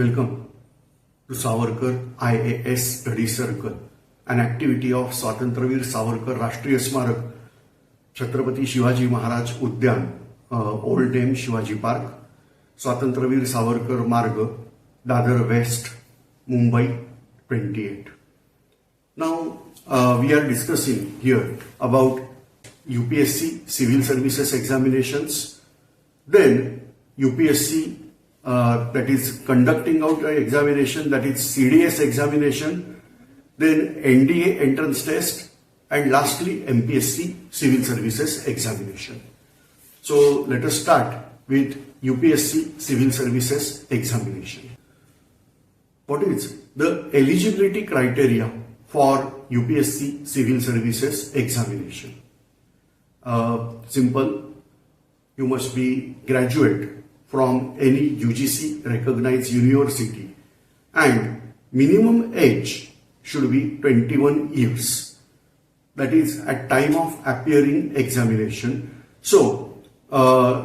Welcome to Savarkar IAS Study Circle, an activity of Swatantravir Savarkar Rashtriya Smarak, Chhatrapati Shivaji Maharaj Udyan, Old Dam Shivaji Park, Swatantravir Savarkar Marg, Dadar West, Mumbai 28. Now we are discussing here about UPSC Civil Services examinations, then UPSC that is conducting out an examination, that is CDS examination, then NDA entrance test, and lastly MPSC Civil Services examination. So let us start with UPSC Civil Services examination. What is the eligibility criteria for UPSC Civil Services examination? Simple. You must be graduate from any UGC recognized university and minimum age should be 21 years. That is at time of appearing examination. So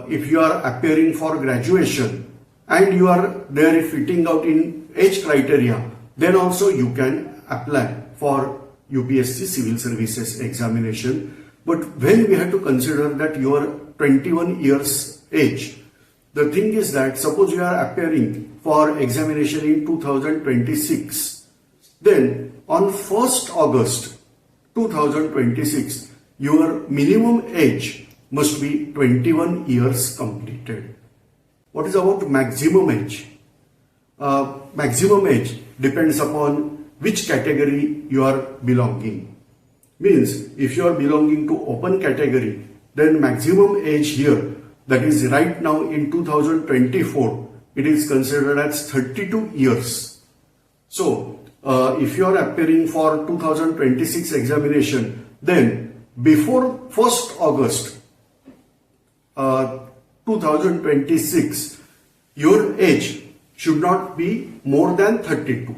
if you are appearing for graduation and you are there fitting out in age criteria, then also you can apply for UPSC Civil Services examination. But when we have to consider that you are 21 years age, the thing is that suppose you are appearing for examination in 2026, then on 1st August 2026, your minimum age must be 21 years completed. What is about maximum age? Maximum age depends upon which category you are belonging. Means if you are belonging to open category, then maximum age here, that is right now in 2024, it is considered as 32 years. So if you are appearing for 2026 examination, then before 1st August 2026, your age should not be more than 32.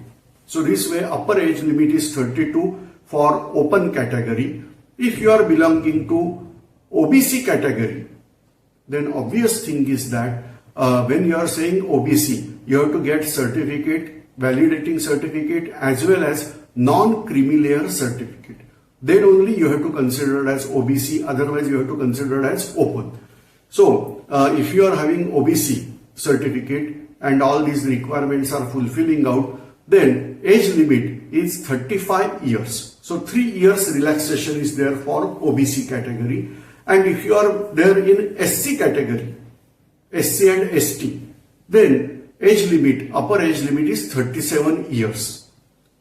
So this way upper age limit is 32 for open category. If you are belonging to OBC category, then obvious thing is that when you are saying OBC, you have to get certificate, validating certificate as well as non-creamy layer certificate. Then only you have to consider it as OBC, otherwise you have to consider it as open. So if you are having OBC certificate and all these requirements are fulfilling out, then age limit is 35 years. So 3 years relaxation is there for OBC category. And if you are there in SC category, SC and ST, then age limit, upper age limit is 37 years.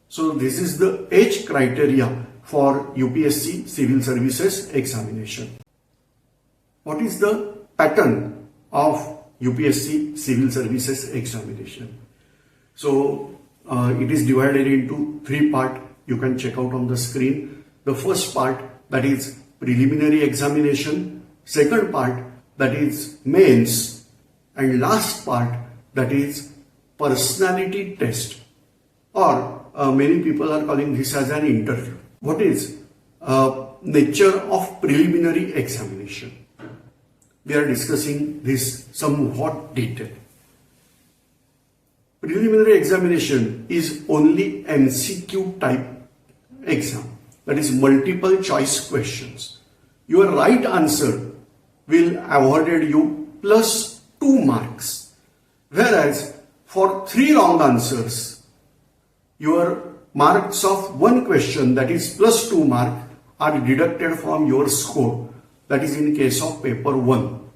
So this is the age criteria for UPSC Civil Services examination. What is the pattern of UPSC Civil Services examination? So it is divided into 3 parts. You can check out on the screen. The first part, that is preliminary examination, second part, that is mains, and last part, that is personality test, or many people are calling this as an interview. What is nature of preliminary examination? We are discussing this somewhat detail. Preliminary examination is only MCQ type exam. That is multiple choice questions. Your right answer will awarded you plus 2 marks. Whereas for 3 wrong answers, your marks of 1 question, that is plus 2 mark, are deducted from your score. That is in case of paper 1.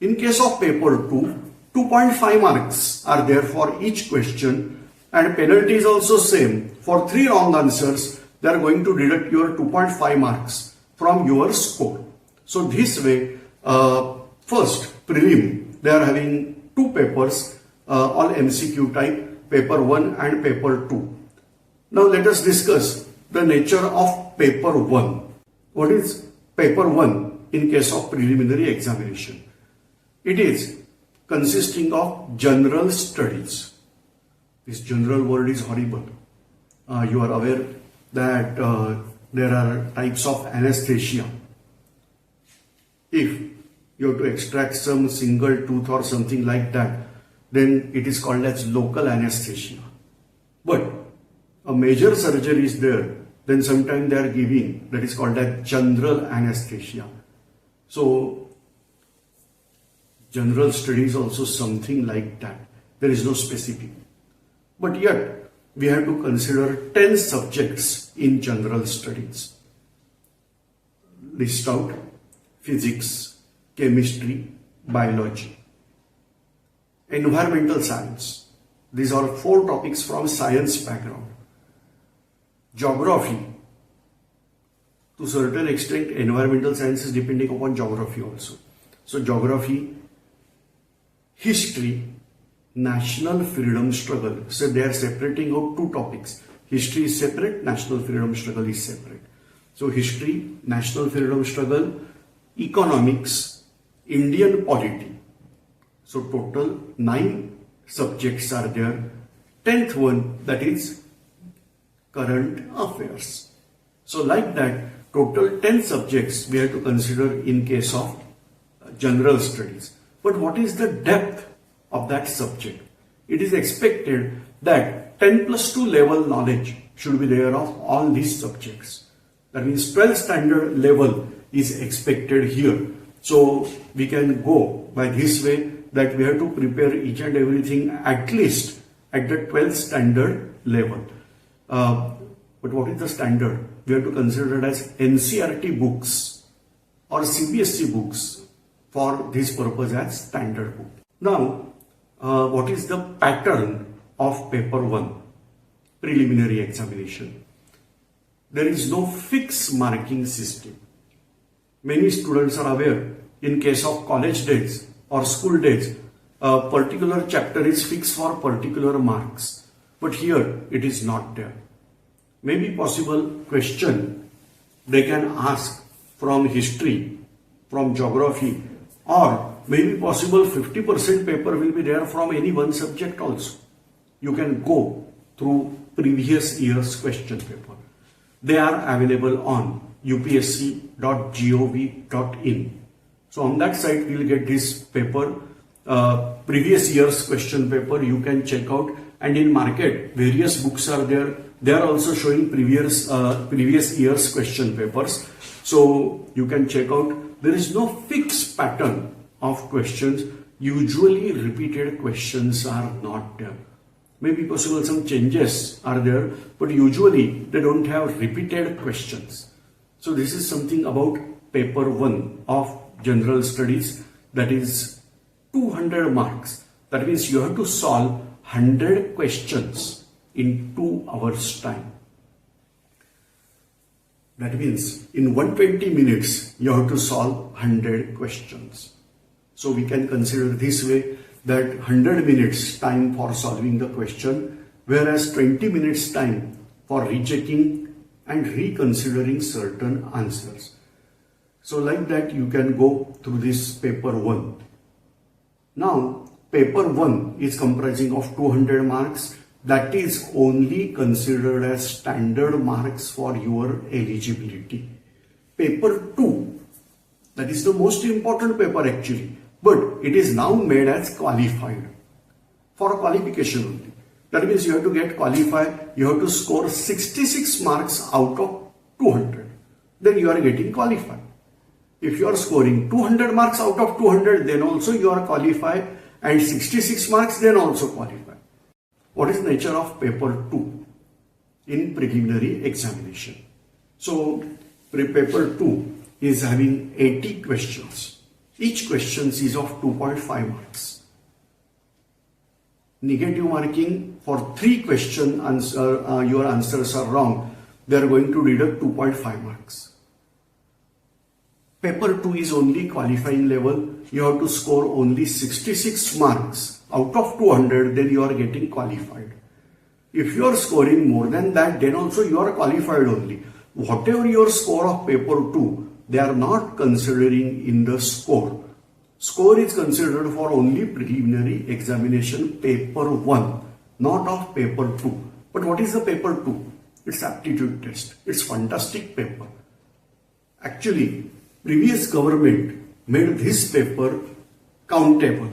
In case of paper 2, 2.5 marks are there for each question, and penalty is also same. For 3 wrong answers, they are going to deduct your 2.5 marks from your score. So this way, first prelim, they are having 2 papers, all MCQ type, paper 1 and paper 2. Now let us discuss the nature of paper 1. What is paper 1 in case of preliminary examination? It is consisting of general studies. This general word is horrible. You are aware that there are types of anesthesia. If you have to extract some single tooth or something like that, then it is called as local anesthesia. But a major surgery is there, then sometimes they are giving that is called as general anesthesia. So general studies also something like that. There is no specific. But yet we have to consider 10 subjects in general studies. List out: physics, chemistry, biology, environmental science. These are 4 topics from science background. Geography, to certain extent environmental science is depending upon geography also. So geography, history, national freedom struggle. So they are separating out 2 topics. History is separate, national freedom struggle is separate. So history, national freedom struggle, economics, Indian polity. So total 9 subjects are there. 10th one, that is current affairs. So like that, total 10 subjects we have to consider in case of general studies. But what is the depth of that subject? It is expected that 10+2 level knowledge should be there of all these subjects. That means 12th standard level is expected here. So we can go by this way that we have to prepare each and everything at least at the 12th standard level. But what is the standard? We have to consider it as NCERT books or CBSE books for this purpose as standard book. Now, what is the pattern of paper 1, preliminary examination? There is no fixed marking system. Many students are aware in case of college days or school days, a particular chapter is fixed for particular marks. But here it is not there. Maybe possible question they can ask from history, from geography, or maybe possible 50% paper will be there from any one subject also. You can go through previous year's question paper. They are available on upsc.gov.in. So on that site we will get this paper, previous year's question paper you can check out, and in market various books are there. They are also showing previous year's question papers. So you can check out. There is no fixed pattern of questions. Usually repeated questions are not there. Maybe possible some changes are there, but usually they don't have repeated questions. So this is something about paper 1 of general studies, that is 200 marks. That means you have to solve 100 questions in 2 hours time. That means in 120 minutes you have to solve 100 questions. So we can consider this way that 100 minutes time for solving the question, whereas 20 minutes time for rechecking and reconsidering certain answers. So like that you can go through this paper 1. Now paper 1 is comprising of 200 marks. That is only considered as standard marks for your eligibility. Paper 2, that is the most important paper actually, but it is now made as qualified for qualification only. That means you have to get qualified, you have to score 66 marks out of 200. Then you are getting qualified. If you are scoring 200 marks out of 200, then also you are qualified, and 66 marks, then also qualified. What is the nature of paper 2 in preliminary examination? So paper 2 is having 80 questions. Each question is of 2.5 marks. Negative marking for 3 questions, your answers are wrong, they are going to deduct 2.5 marks. Paper 2 is only qualifying level. You have to score only 66 marks out of 200, then you are getting qualified. If you are scoring more than that, then also you are qualified only. Whatever your score of paper 2, they are not considering in the score. Score is considered for only preliminary examination paper 1, not of paper 2. But what is the paper 2? It's aptitude test. It's fantastic paper. Actually, previous government made this paper countable.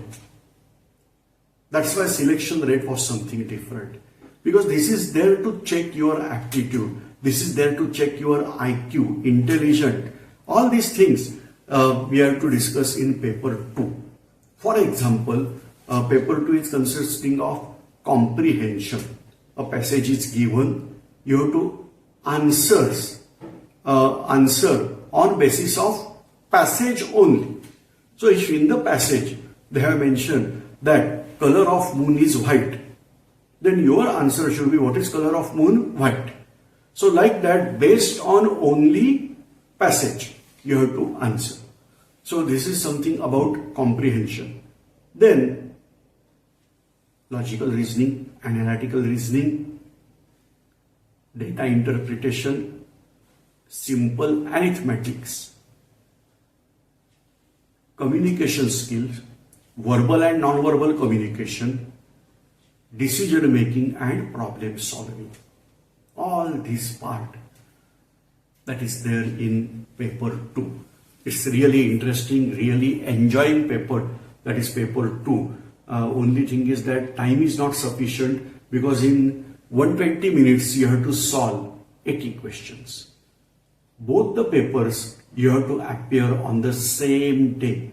That's why selection rate was something different. Because this is there to check your aptitude. This is there to check your IQ, intelligent. All these things we have to discuss in paper 2. For example, paper 2 is consisting of comprehension. A passage is given. You have to answer on basis of passage only. So if in the passage they have mentioned that color of moon is white, then your answer should be what is color of moon? White. So like that, based on only passage, you have to answer. So this is something about comprehension. Then logical reasoning, analytical reasoning, data interpretation, simple arithmetics, communication skills, verbal and non-verbal communication, decision making and problem solving. All this part that is there in paper 2. It's really interesting, really enjoying paper, that is paper 2. Only thing is that time is not sufficient because in 120 minutes you have to solve 80 questions. Both the papers you have to appear on the same day.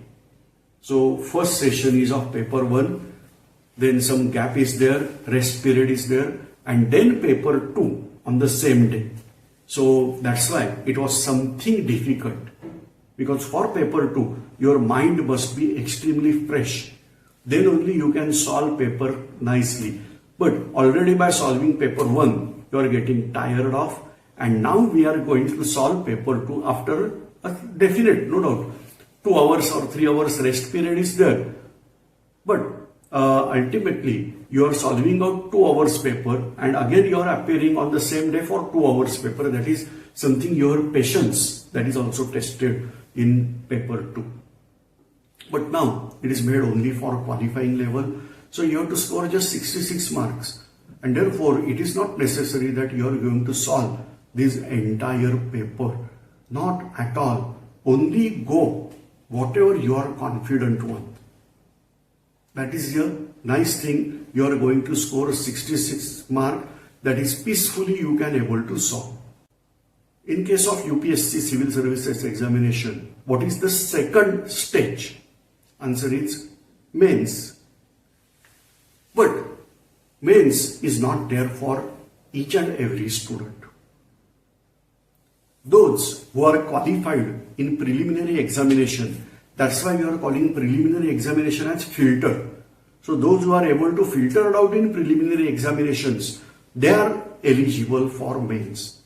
So first session is of paper 1, then some gap is there, rest period is there, and then paper 2 on the same day. So that's why it was something difficult, because for paper 2 your mind must be extremely fresh. Then only you can solve paper nicely. But already by solving paper 1 you are getting tired of, and now we are going to solve paper 2 after a definite, no doubt, 2 hours or 3 hours rest period is there. But ultimately you are solving out 2 hours paper, and again you are appearing on the same day for 2 hours paper. That is something your patience that is also tested in paper 2. But now it is made only for qualifying level. So you have to score just 66 marks, and therefore it is not necessary that you are going to solve this entire paper. Not at all. Only go whatever you are confident on. That is a nice thing. You are going to score 66 mark, that is peacefully you can able to solve. In case of UPSC Civil Services examination, what is the second stage? Answer is mains. But mains is not there for each and every student. Those who are qualified in preliminary examination, that's why we are calling preliminary examination as filter. So those who are able to filter it out in preliminary examinations, they are eligible for mains.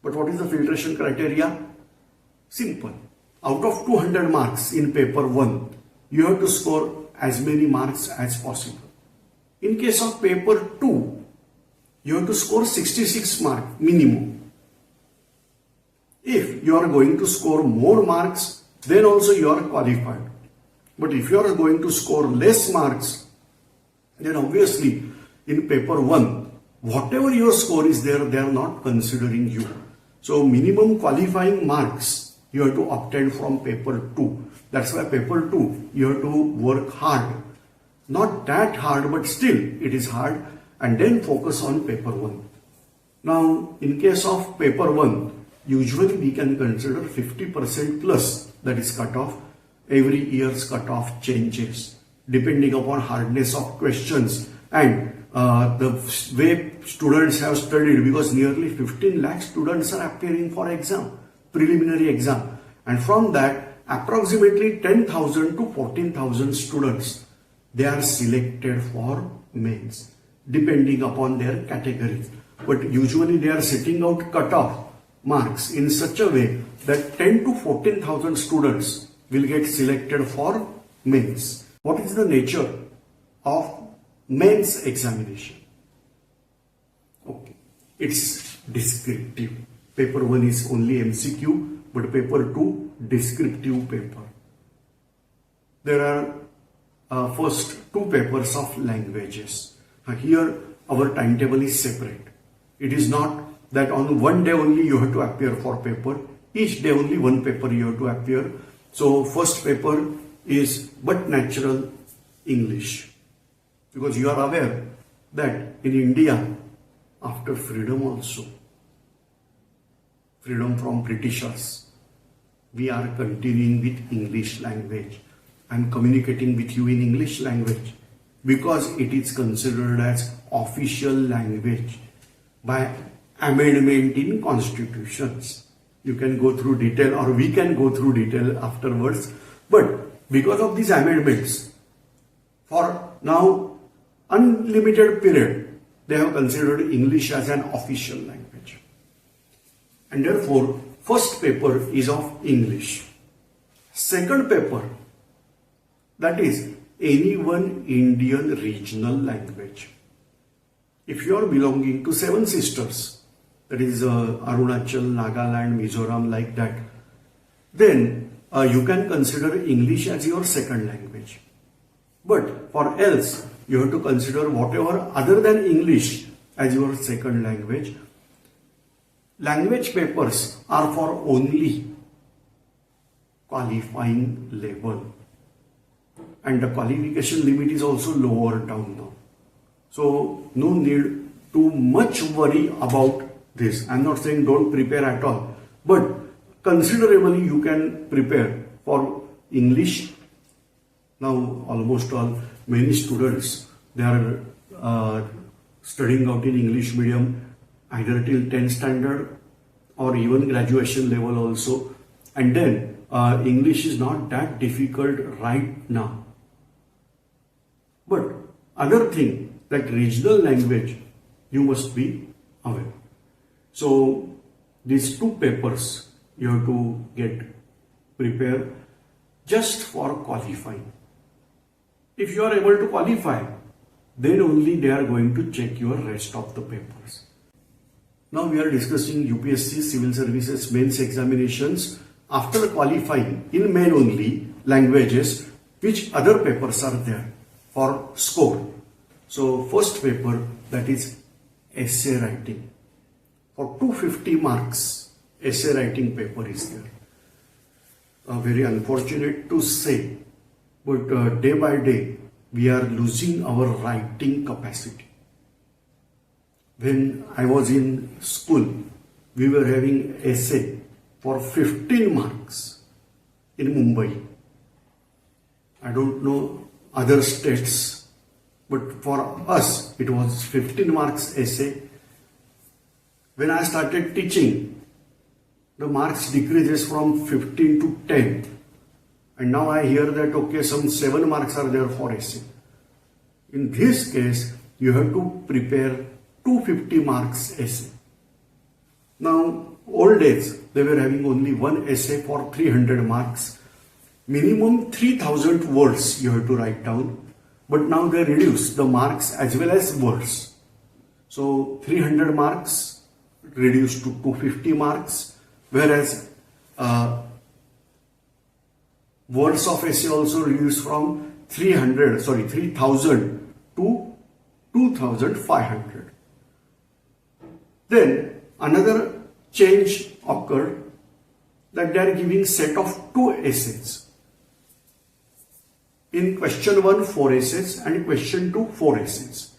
But what is the filtration criteria? Simple. Out of 200 marks in paper 1, you have to score as many marks as possible. In case of paper 2, you have to score 66 marks minimum. If you are going to score more marks, then also you are qualified. But if you are going to score less marks, then obviously in paper 1, whatever your score is there, they are not considering you. So minimum qualifying marks you have to obtain from paper 2. That's why paper 2 you have to work hard. Not that hard, but still it is hard, and then focus on paper 1. Now in case of paper 1, usually we can consider 50% plus, that is cutoff. Every year's cutoff changes depending upon hardness of questions and the way students have studied, because nearly 15 lakh students are appearing for exam, preliminary exam, and from that approximately 10,000 to 14,000 students, they are selected for mains depending upon their categories. But usually they are setting out cutoff marks in such a way that 10 to 14,000 students will get selected for mains. What is the nature of mains examination? Okay, it's descriptive. Paper 1 is only MCQ, but paper 2 descriptive paper. There are first 2 papers of languages. Here our timetable is separate. It is not that on one day only you have to appear for paper. Each day only one paper you have to appear. So first paper is but natural English. Because you are aware that in India, after freedom also, freedom from Britishers, we are continuing with English language. I am communicating with you in English language because it is considered as official language by amendment in constitutions. You can go through detail, or we can go through detail afterwards. But because of these amendments, for now unlimited period, they have considered English as an official language. And therefore, first paper is of English. Second paper, that is any one Indian regional language. If you are belonging to 7 sisters, that is Arunachal, Nagaland, Mizoram, like that, then you can consider English as your second language. But for else, you have to consider whatever other than English as your second language. Language papers are for only qualifying level. And the qualification limit is also lower down now. So no need to much worry about this. I'm not saying don't prepare at all, but considerably you can prepare for English. Now almost all, many students, they are studying out in English medium either till 10th standard or even graduation level also. And then English is not that difficult right now. But other thing, that regional language, you must be aware. So these 2 papers you have to get prepared just for qualifying. If you are able to qualify, then only they are going to check your rest of the papers. Now we are discussing UPSC Civil Services Mains examinations. After qualifying in main only languages, which other papers are there for score? So first paper, that is essay writing. For 250 marks, essay writing paper is there. Very unfortunate to say, but day by day we are losing our writing capacity. When I was in school, we were having essay for 15 marks in Mumbai. I don't know other states, but for us it was 15 marks essay. When I started teaching, the marks decreases from 15 to 10. And now I hear that, okay, some 7 marks are there for essay. In this case, you have to prepare 250 marks essay. Now, old days, they were having only one essay for 300 marks. Minimum 3000 words you have to write down. But now they reduce the marks as well as words. So 300 marks reduced to 250 marks. Whereas words of essay also reduced from 3000 to 2500. Then another change occurred, that they are giving set of 2 essays. In question 1, 4 essays, and question 2, 4 essays.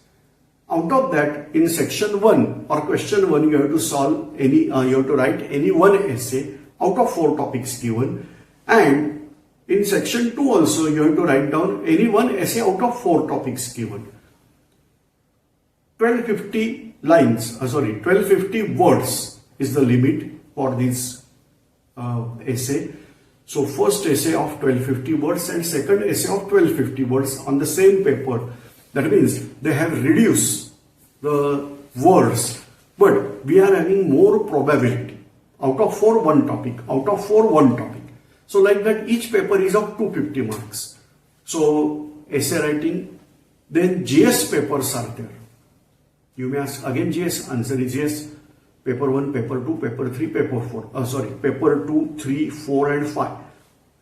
Out of that, in section 1 or question 1, you have to solve any, you have to write any one essay out of 4 topics given, and in section 2 also you have to write down any one essay out of 4 topics given. 1250 words is the limit for this essay. So first essay of 1250 words and second essay of 1250 words on the same paper. That means they have reduced the words, but we are having more probability. Out of 4, 1 topic. Out of 4, 1 topic. So like that, each paper is of 250 marks. So essay writing, then GS papers are there. You may ask again GS, answer is yes. Paper 1, paper 2, paper 3, paper 4. Paper 2, 3, 4 and 5.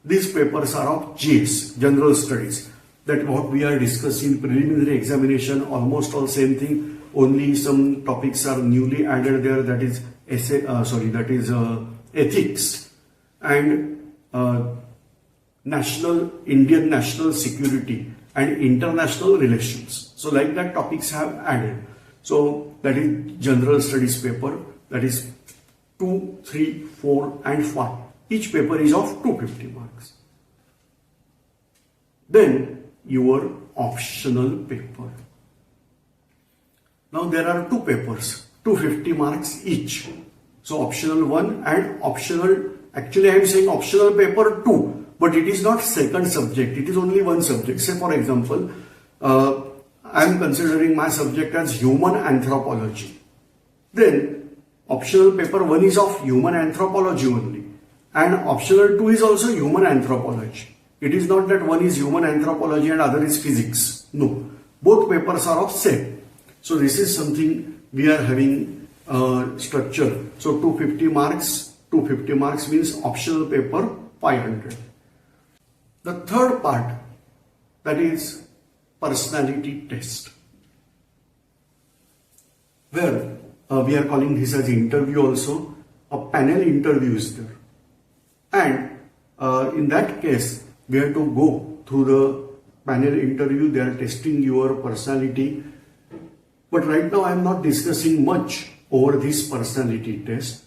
These papers are of GS, General Studies. That what we are discussing preliminary examination, almost all same thing. Only some topics are newly added there. That is ethics and Indian national security and international relations. So like that topics have added. So that is general studies paper, that is 2, 3, 4 and 5. Each paper is of 250 marks. Then your optional paper. Now there are 2 papers, 250 marks each. So optional 1 and optional, actually I am saying optional paper 2, but it is not second subject, it is only one subject. Say for example, I am considering my subject as human anthropology. Then optional paper 1 is of human anthropology only, and optional 2 is also human anthropology. It is not that one is human anthropology and other is physics. No, both papers are of same. So this is something we are having structure. So 250 marks means optional paper 500. The third part, that is personality test, where we are calling this as interview also. A panel interview is there, and in that case we have to go through the panel interview. They are testing your personality, but right now I am not discussing much over this personality test.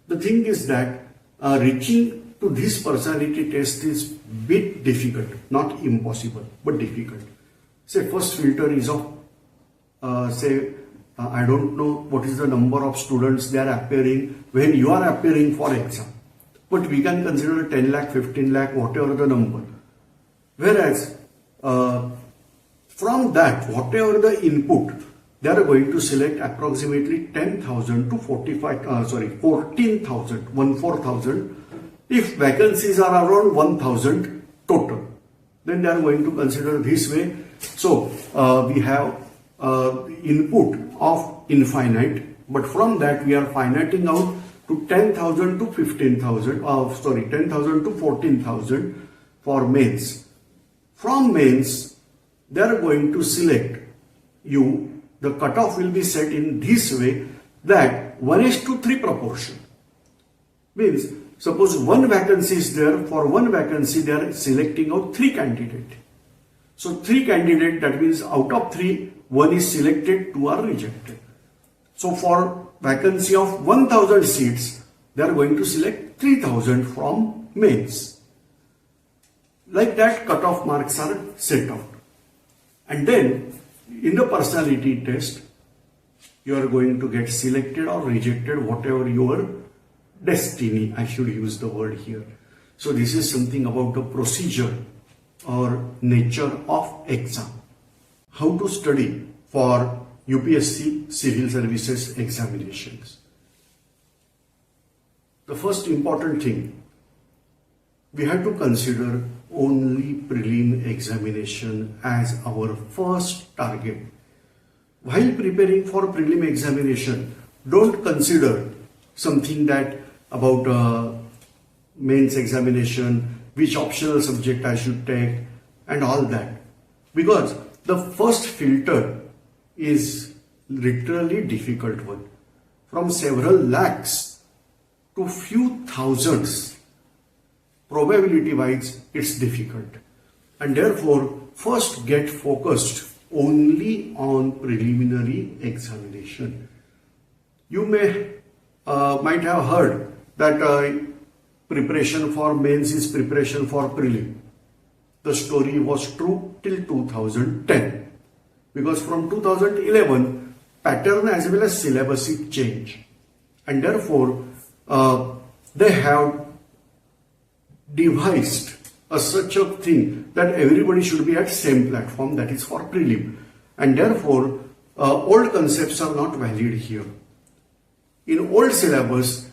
The thing is that reaching to this personality test is bit difficult, not impossible, but difficult. Say first filter is of I don't know what is the number of students they are appearing when you are appearing for exam, but we can consider 10 lakh, 15 lakh, whatever the number. Whereas from that, whatever the input, they are going to select approximately 10,000 to 14,000. If vacancies are around 1,000 total, then they are going to consider this way. So we have input of infinite, but from that we are finiting out to 10,000 to 15,000, 10,000 to 14,000 for mains. From mains, they are going to select you. The cutoff will be set in this way, that 1:3 proportion. Means, suppose one vacancy is there, for one vacancy they are selecting out 3 candidates. So 3 candidates, that means out of 3, 1 is selected, 2 are rejected. So for vacancy of 1,000 seats, they are going to select 3,000 from mains. Like that, cutoff marks are set out. And then in the personality test, you are going to get selected or rejected, whatever your destiny, I should use the word here. So this is something about the procedure or nature of exam. How to study for UPSC Civil Services examinations. The first important thing, we have to consider only prelim examination as our first target. While preparing for prelim examination, don't consider something that about mains examination, which optional subject I should take and all that, because the first filter is literally difficult one. From several lakhs to few thousands, probability wise it's difficult, and therefore first get focused only on preliminary examination. You might have heard that preparation for mains is preparation for prelim. The story was true till 2010, because from 2011 pattern as well as syllabus change, and therefore they have devised such a thing that everybody should be at same platform, that is for prelim, and therefore old concepts are not valid here. In old syllabus,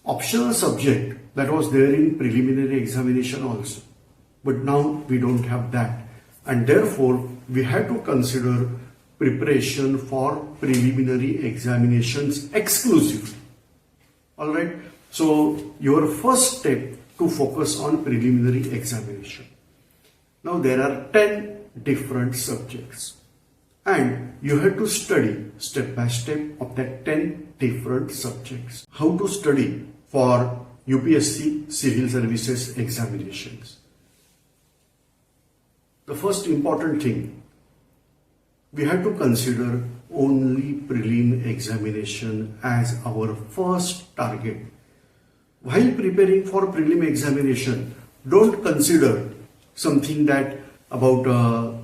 optional subject that was there in preliminary examination also, but now we don't have that, and therefore we have to consider preparation for preliminary examinations exclusively. Alright, so your first step to focus on preliminary examination. Now there are 10 different subjects, and you have to study step by step of that 10 different subjects. How to study for UPSC Civil Services examinations. The first important thing, we had to consider only prelim examination as our first target. While preparing for prelim examination, don't consider something that about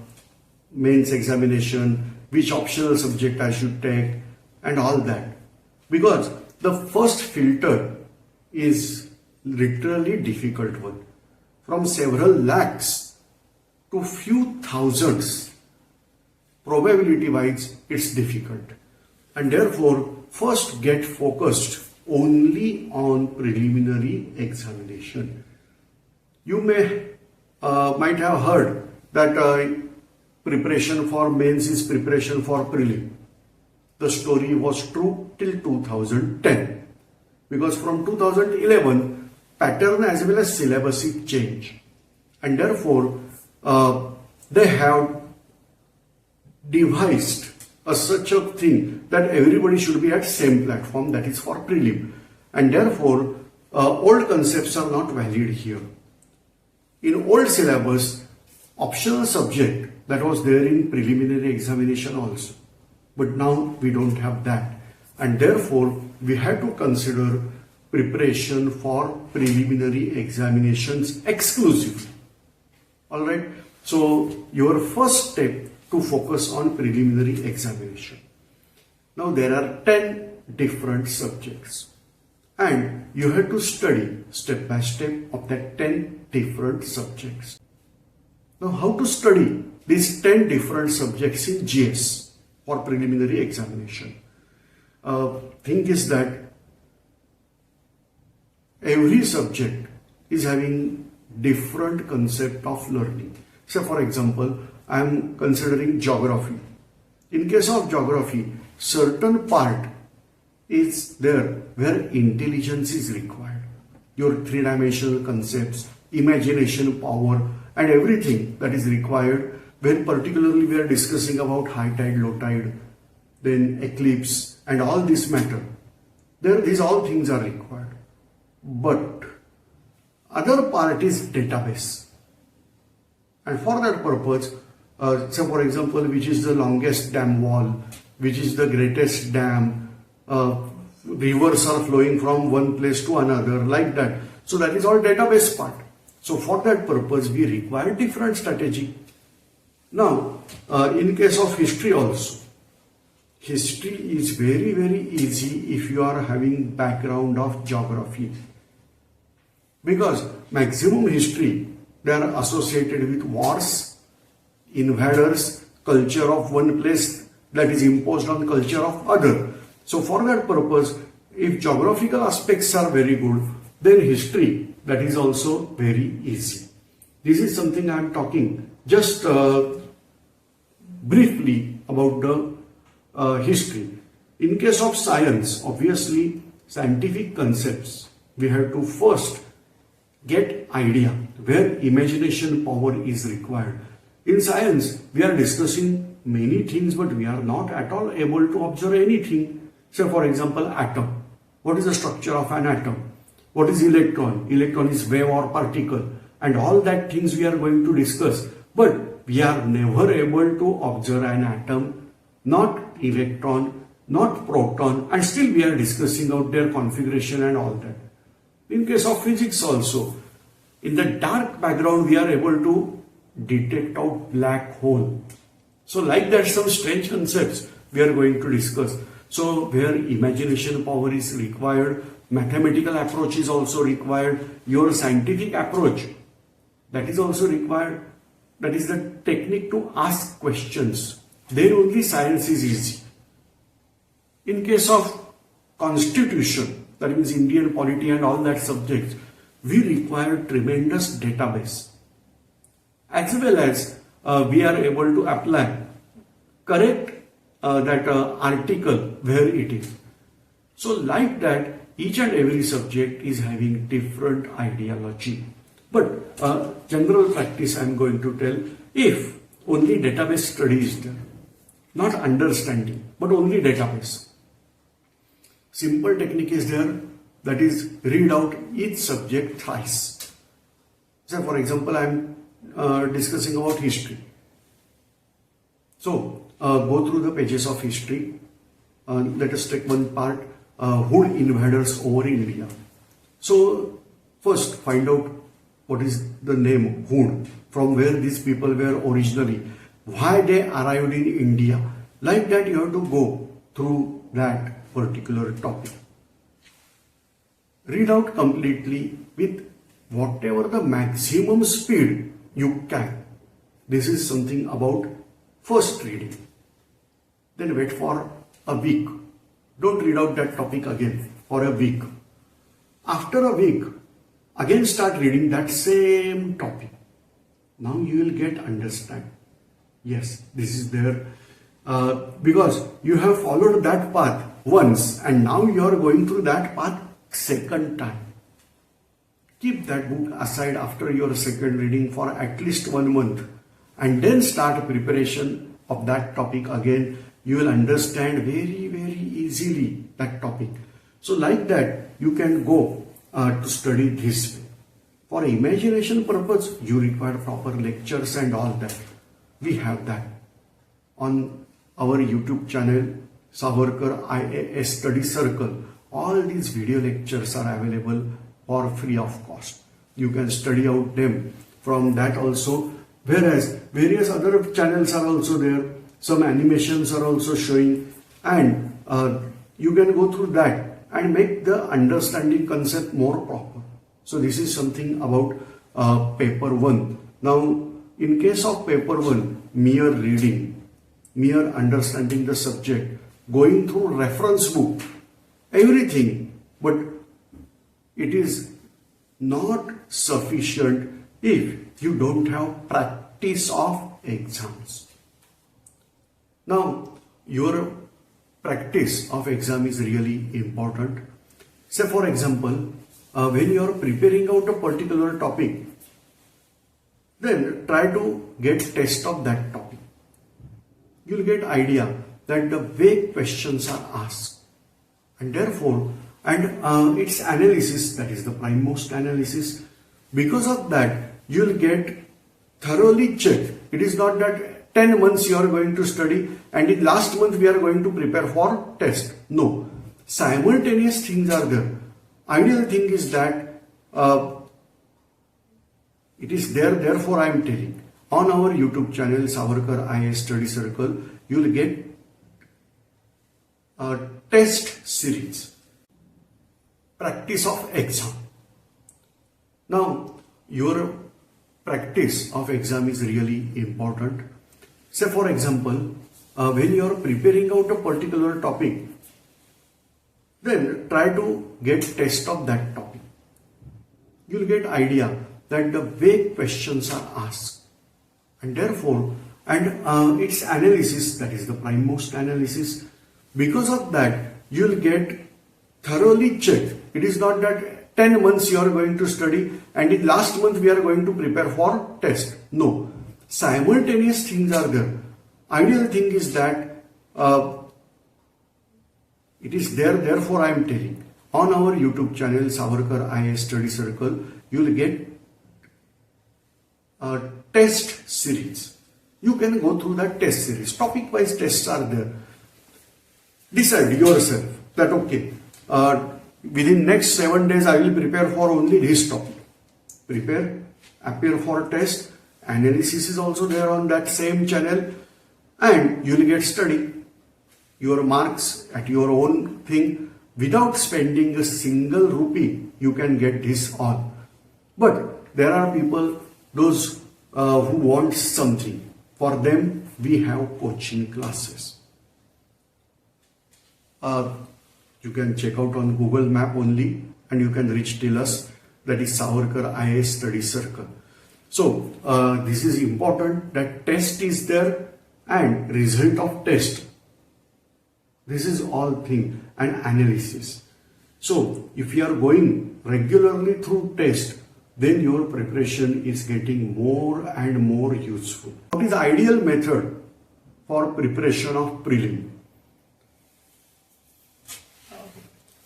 mains examination, which optional subject I should take and all that. Because the first filter is literally difficult one. From several lakhs to few thousands, probability wise it's difficult. And therefore, first get focused only on preliminary examination. You might have heard that preparation for mains is preparation for prelim. The story was true till 2010, because from 2011 pattern as well as syllabus is changed, and therefore they have devised such a thing that everybody should be at same platform, that is for prelim, and therefore old concepts are not valid here. In old syllabus, optional subject that was there in preliminary examination also, but now we don't have that, and therefore we had to consider preparation for preliminary examinations exclusively. Alright, so your first step to focus on preliminary examination. Now there are 10 different subjects and you have to study step by step of that 10 different subjects. Now how to study these 10 different subjects in GS for preliminary examination? Thing is that every subject is having different concept of learning. So for example, I am considering geography. In case of geography, certain part is there where intelligence is required. Your three-dimensional concepts, imagination power and everything that is required when particularly we are discussing about high tide, low tide, then eclipse and all this matter. These all things are required. But other part is database. And for that purpose, say for example, which is the longest dam wall, which is the greatest dam, rivers are flowing from one place to another, like that. So that is all database part. So for that purpose, we require different strategy. Now, in case of history also, history is very, very easy if you are having background of geography. Because maximum history, they are associated with wars, invaders, culture of one place that is imposed on culture of other. So for that purpose, if geographical aspects are very good, then history, that is also very easy. This is something I am talking just briefly about the history. In case of science, obviously scientific concepts, we have to first get idea where imagination power is required. In science, we are discussing many things, but we are not at all able to observe anything. Say for example, atom. What is the structure of an atom? What is electron? Electron is wave or particle, and all that things we are going to discuss. But we are never able to observe an atom, not electron, not proton, and still we are discussing out their configuration and all that. In case of physics also, in the dark background we are able to detect out black hole. So like that, some strange concepts we are going to discuss. So where imagination power is required, mathematical approach is also required, your scientific approach, that is also required. That is the technique to ask questions. Then only science is easy. In case of constitution, that means Indian polity and all that subjects, we require tremendous database. As well as we are able to apply correct that article where it is. So like that, each and every subject is having different ideology. But general practice I am going to tell, if only database study is there, not understanding, but only database. Simple technique is there, that is read out each subject thrice. Say for example, I am discussing about history. So go through the pages of history. Let us take one part, Hood invaders over India. So first find out what is the name Hood, from where these people were originally, why they arrived in India. Like that you have to go through that particular topic. Read out completely with whatever the maximum speed you can. This is something about first reading. Then wait for a week. Don't read out that topic again for a week. After a week, again start reading that same topic. Now you will get understand. Yes, this is there because you have followed that path once and now you are going through that path second time. Keep that book aside after your second reading for at least 1 month and then start preparation of that topic again. You will understand very, very easily that topic. So like that, you can go to study this way. For imagination purpose, you require proper lectures and all that. We have that. On our YouTube channel, Savarkar IAS Study Circle, all these video lectures are available for free of cost. You can study out them from that also. Whereas various other channels are also there. Some animations are also showing, and you can go through that and make the understanding concept more proper. So this is something about paper 1. Now in case of paper 1, mere reading, mere understanding the subject, going through reference book, everything, but it is not sufficient if you don't have practice of exams. Now, your practice of exam is really important. Say for example, when you are preparing out a particular topic, then try to get test of that topic. You will get idea that the way questions are asked, and therefore, its analysis, that is the primemost analysis. Because of that, you will get thoroughly checked. It is not that 10 months you are going to study and in last month we are going to prepare for test. No, simultaneous things are there. Ideal thing is that it is there, therefore I am telling. On our YouTube channel, Savarkar IAS Study Circle, you will get a test series, practice of exam. Now, your practice of exam is really important. Say for example, when you are preparing out a particular topic, then try to get test of that topic. You will get idea that the way questions are asked, and therefore, its analysis, that is the primemost analysis. Because of that, you will get thoroughly checked. It is not that 10 months you are going to study and in last month we are going to prepare for test. No, simultaneous things are there. Ideal thing is that it is there, therefore I am telling. On our YouTube channel, Savarkar IAS Study Circle, you will get a test series. You can go through that test series. Topic wise tests are there. Decide yourself that okay, within next 7 days I will prepare for only this topic. Prepare, appear for test. Analysis is also there on that same channel, and you will get study your marks at your own thing without spending a single rupee. You can get this all. But there are people, those who want something. For them, we have coaching classes. You can check out on Google Map only and you can reach till us. That is Savarkar IAS Study Circle. So this is important that test is there and result of test. This is all thing and analysis. So if you are going regularly through test, then your preparation is getting more and more useful. What is the ideal method for preparation of prelim?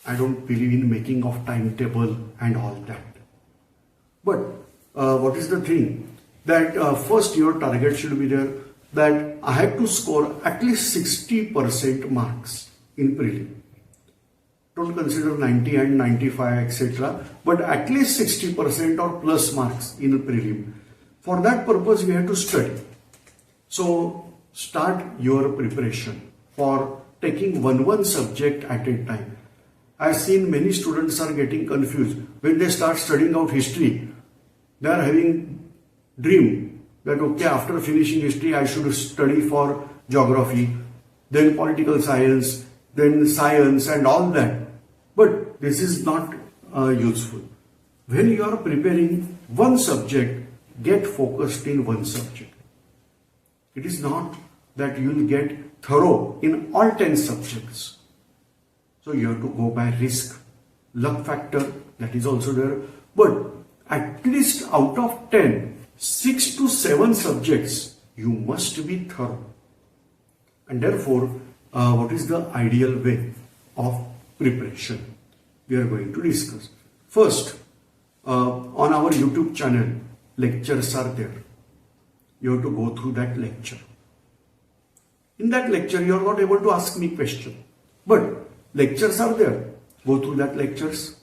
I don't believe in making of timetable and all that. But what is the thing? That first your target should be there. that I have to score at least 60% marks in prelim. Don't consider 90 and 95 etc. but at least 60% or plus marks in prelim. For that purpose we have to study. So start your preparation for taking one subject at a time. I've seen many students are getting confused. When they start studying out history, they are having dream that okay, after finishing history I should study for geography, then political science, then science and all that. But this is not useful. When you are preparing one subject, get focused in one subject. It is not that you will get thorough in all 10 subjects. So you have to go by risk, luck factor, that is also there. But at least out of 10, 6 to 7 subjects, you must be thorough. And therefore, what is the ideal way of preparation? We are going to discuss. First, on our YouTube channel, lectures are there. You have to go through that lecture. In that lecture, you are not able to ask me question, but lectures are there. Go through that lectures.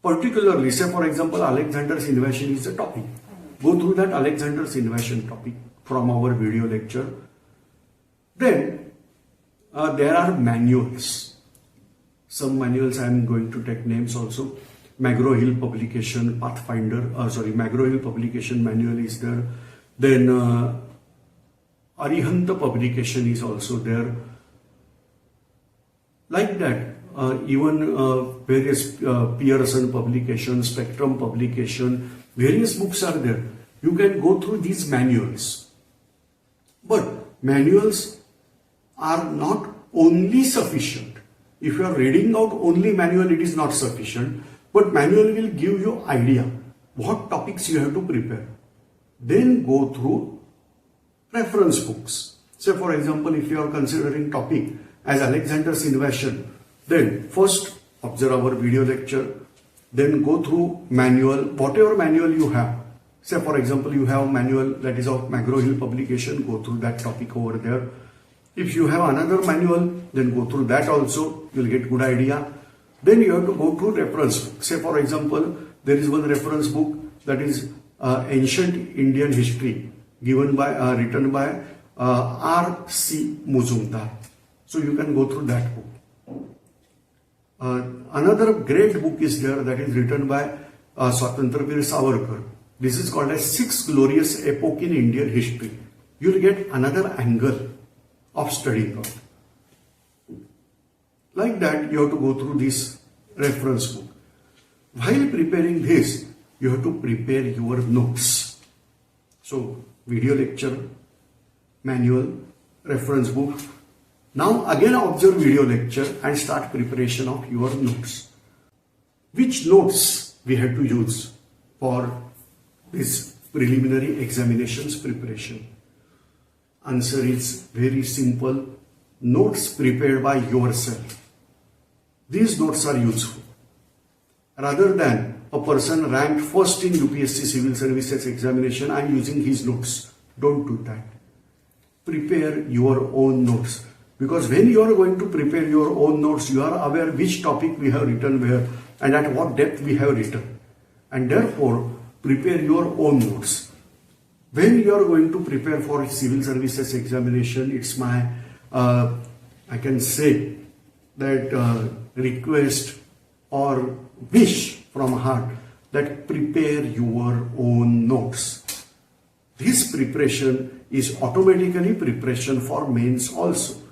Particularly, say for example, Alexander's invasion is a topic. Go through that Alexander's invasion topic from our video lecture. Then there are manuals. Some manuals I am going to take names also. McGraw-Hill publication, Pathfinder, McGraw-Hill publication manual is there. Then Arihanta publication is also there. Like that, even various Pearson publication, Spectrum publication, various books are there. You can go through these manuals. But manuals are not only sufficient. If you are reading out only manual, it is not sufficient. But manual will give you idea what topics you have to prepare. Then go through reference books. Say for example, if you are considering topic as Alexander's invasion, then first observe our video lecture, then go through manual, whatever manual you have. Say for example, you have manual that is of McGraw-Hill publication, go through that topic over there. If you have another manual, then go through that also, you will get good idea. Then you have to go through reference book. Say for example, there is one reference book that is Ancient Indian History, written by R.C. Muzumdar. So you can go through that book. Another great book is there that is written by Swatantraveer Savarkar. This is called as 6 Glorious Epoch in Indian History. You will get another angle of studying out. Like that, you have to go through this reference book. While preparing this, you have to prepare your notes. So, video lecture, manual, reference book. Now again observe video lecture and start preparation of your notes. Which notes we have to use for this preliminary examinations preparation? Answer is very simple. Notes prepared by yourself. These notes are useful. Rather than a person ranked first in UPSC Civil Services examination and using his notes. Don't do that. Prepare your own notes. Because when you are going to prepare your own notes, you are aware which topic we have written where and at what depth we have written. And therefore, prepare your own notes. When you are going to prepare for Civil Services examination, it's my, I can say that request or wish from heart that prepare your own notes. This preparation is automatically preparation for mains also.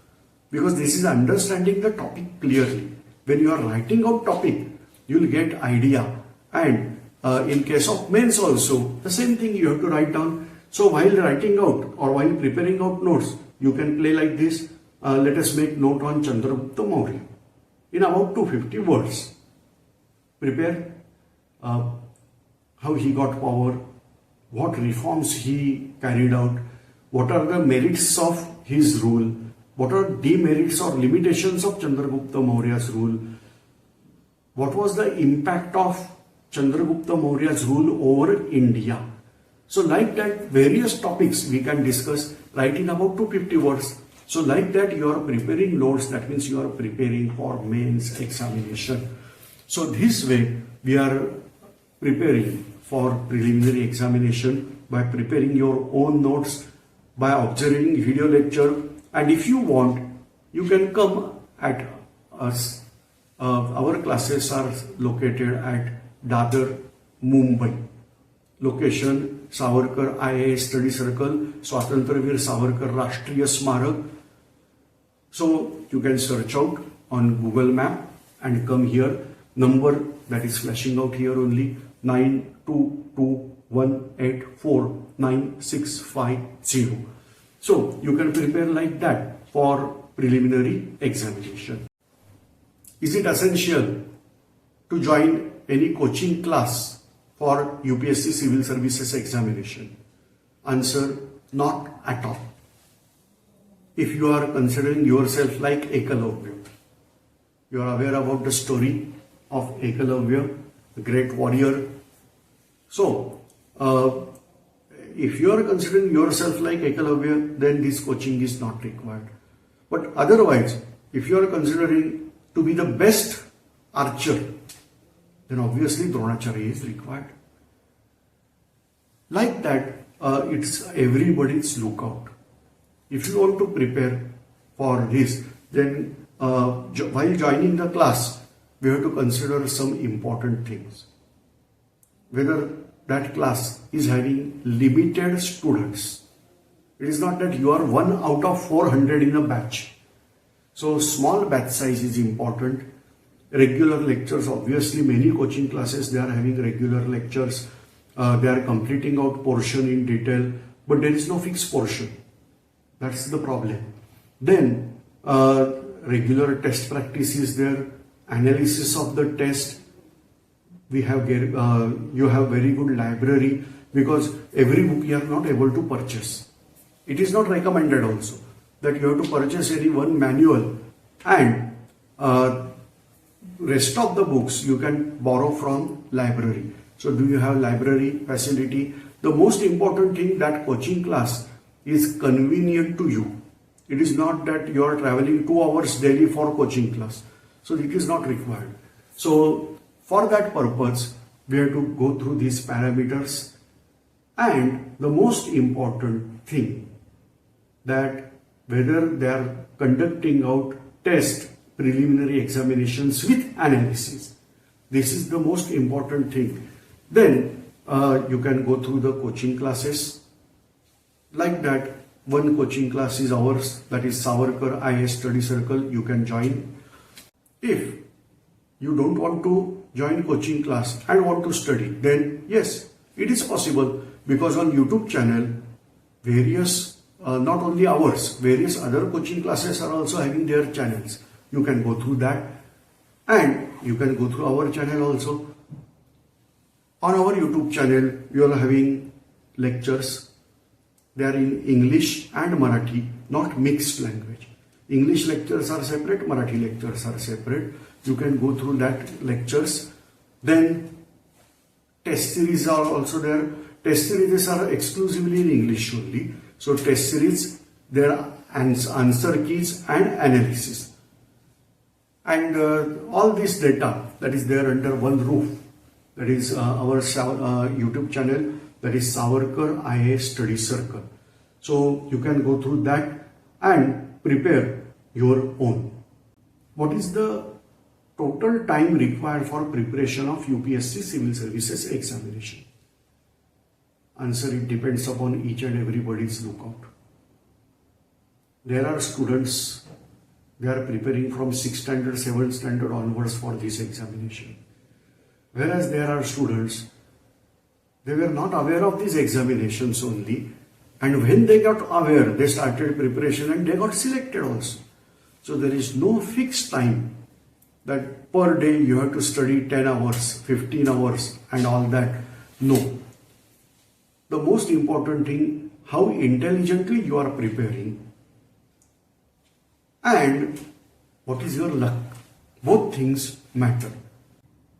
Because this is understanding the topic clearly. When you are writing out topic, you will get idea. And in case of mains also, the same thing you have to write down. So while writing out or while preparing out notes, you can play like this. Let us make note on Chandragupta Maurya in about 250 words. Prepare how he got power, what reforms he carried out, what are the merits of his rule, what are demerits or limitations of Chandragupta Maurya's rule, what was the impact of Chandragupta Maurya's rule over India. So like that, various topics we can discuss, write in about 250 words. So like that, you are preparing notes. That means you are preparing for mains examination. So this way, we are preparing for preliminary examination by preparing your own notes, by observing video lecture. And if you want, you can come at us. Our classes are located at Dadar, Mumbai. Location Savarkar IAS Study Circle, Swatantraveer Savarkar Rashtriya Smarak. So you can search out on Google Map and come here. Number that is flashing out here only, 9221849650. So you can prepare like that for preliminary examination. Is it essential to join any coaching class for UPSC Civil Services examination? Answer, not at all. If you are considering yourself like Ekalavya, you are aware about the story of Ekalavya, the great warrior. So, if you are considering yourself like Ekalavya, then this coaching is not required. But otherwise, if you are considering to be the best archer, then obviously Dronacharya is required. Like that, it's everybody's lookout. If you want to prepare for this, then while joining the class, we have to consider some important things. Whether that class is having limited students. It is not that you are 1 out of 400 in a batch. So small batch size is important. Regular lectures, obviously many coaching classes, they are having regular lectures. They are completing out portion in detail, but there is no fixed portion. That's the problem. Then regular test practice is there, analysis of the test. You have very good library, because every book you are not able to purchase. It is not recommended also that you have to purchase any one manual, and rest of the books you can borrow from library. So do you have library facility? The most important thing, that coaching class is convenient to you. It is not that you are traveling 2 hours daily for coaching class. So it is not required. So for that purpose, we have to go through these parameters. And the most important thing, that whether they are conducting out test, preliminary examinations with analysis. This is the most important thing. Then you can go through the coaching classes. Like that, one coaching class is ours, that is Savarkar IAS Study Circle. You can join. If you don't want to join coaching class and want to study, then yes, it is possible, because on YouTube channel, various, not only ours, various other coaching classes are also having their channels. You can go through that, and you can go through our channel also. On our YouTube channel, we are having lectures. They are in English and Marathi, not mixed language. English lectures are separate, Marathi lectures are separate. You can go through that lectures. Then test series are also there. Test series are exclusively in English only. So test series, there are answer keys and analysis. And all this data that is there under one roof, that is our YouTube channel, that is Savarkar IAS Study Circle. So you can go through that and prepare your own. What is the total time required for preparation of UPSC Civil Services examination? Answer, it depends upon each and everybody's lookout. There are students, they are preparing from 6th standard, 7th standard onwards for this examination. Whereas there are students, they were not aware of these examinations only, and when they got aware, they started preparation and they got selected also. So there is no fixed time that per day you have to study 10 hours, 15 hours and all that. No. The most important thing, how intelligently you are preparing and what is your luck. Both things matter.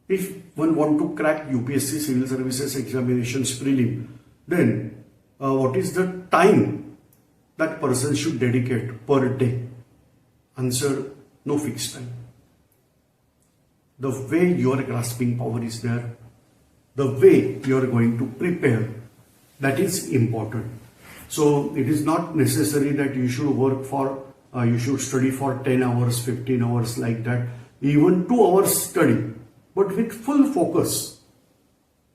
If one want to crack UPSC Civil Services examinations prelim, Then what is the time that person should dedicate per day? Answer, no fixed time. The way your grasping power is there, the way you are going to prepare, that is important. So it is not necessary that you should you should study for 10 hours, 15 hours like that, even 2 hours study, but with full focus.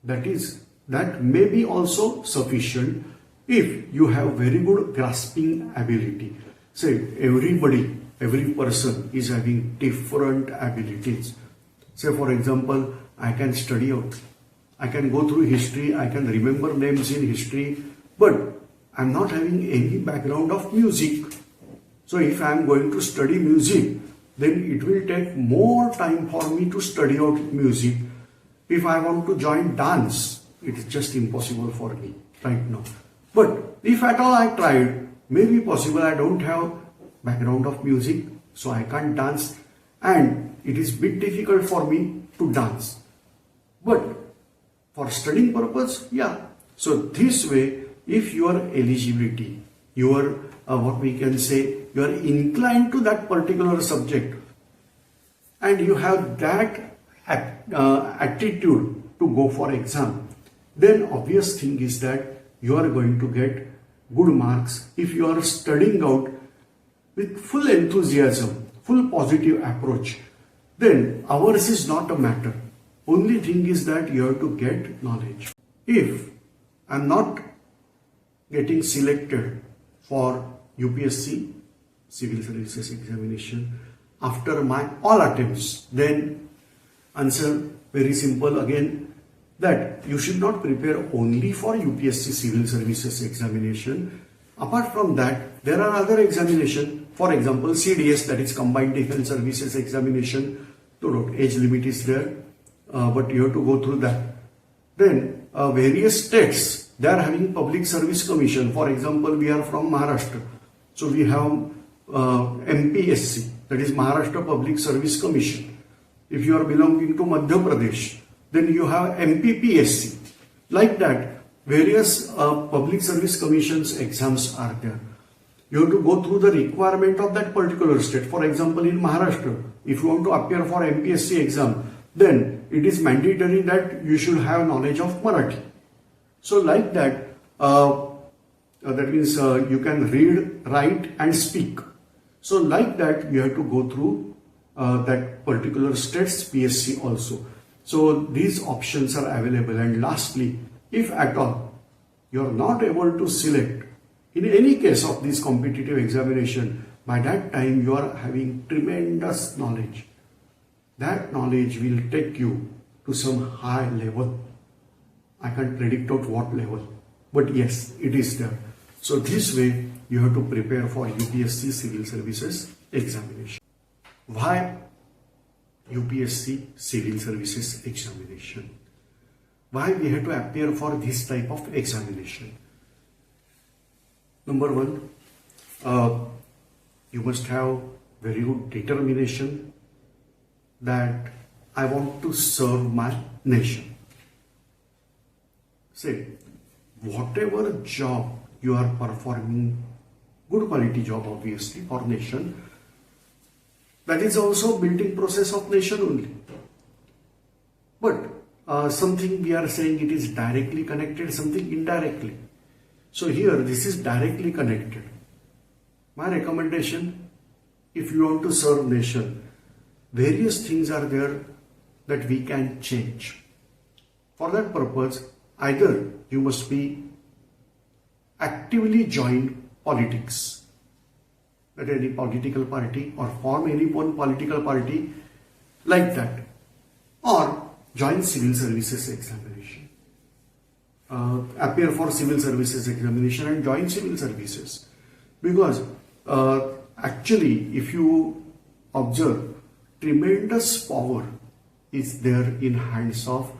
That may be also sufficient if you have very good grasping ability. Say every person is having different abilities. Say for example, I can study out, I can go through history, I can remember names in history, but I'm not having any background of music. So if I'm going to study music, then it will take more time for me to study out music. If I want to join dance, it is just impossible for me right now. But if at all I tried, maybe possible I don't have background of music, so I can't dance, and it is bit difficult for me to dance. But for studying purpose, yeah. So this way, if your eligibility, your what we can say, you are inclined to that particular subject, and you have that attitude to go for exam, then obvious thing is that you are going to get good marks if you are studying out with full enthusiasm, full positive approach. Then ours is not a matter. Only thing is that you have to get knowledge. If I'm not getting selected for UPSC Civil Services examination after my all attempts, then answer very simple again, that you should not prepare only for UPSC Civil Services examination. Apart from that, there are other examinations. For example, CDS, that is Combined Defense Services examination. No, age limit is there, but you have to go through that. Then various states, they are having Public Service Commission. For example, we are from Maharashtra, so we have MPSC, that is Maharashtra Public Service Commission. If you are belonging to Madhya Pradesh, then you have MPPSC. Like that, various public service commissions exams are there. You have to go through the requirement of that particular state. For example, in Maharashtra, if you want to appear for MPSC exam, then it is mandatory that you should have knowledge of Marathi. So like that, that means you can read, write and speak. So like that, you have to go through that particular state's PSC also. So these options are available. And lastly, if at all you are not able to select in any case of this competitive examination, by that time you are having tremendous knowledge. That knowledge will take you to some high level. I can't predict out what level, but yes, it is there. So this way you have to prepare for UPSC Civil Services examination. Why UPSC Civil Services examination? Why we have to appear for this type of examination? Number one, you must have very good determination that I want to serve my nation. Say, whatever job you are performing, good quality job obviously for nation, that is also building process of nation only. But something we are saying it is directly connected, something indirectly. So here this is directly connected. My recommendation, if you want to serve nation, various things are there that we can change. For that purpose, either you must be actively join politics, at any political party, or form any one political party like that, or join civil services examination, appear for civil services examination and join civil services. Because actually, if you observe, tremendous power is there in hands of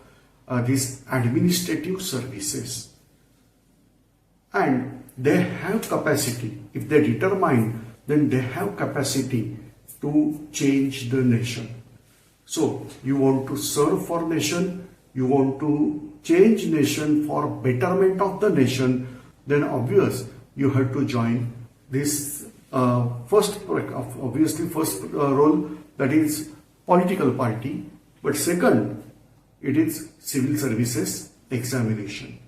these administrative services, and they have capacity. If they determine, then they have capacity to change the nation. So you want to serve for nation, you want to change nation for betterment of the nation, then obvious you have to join this first role, that is political party, but second it is civil services examination.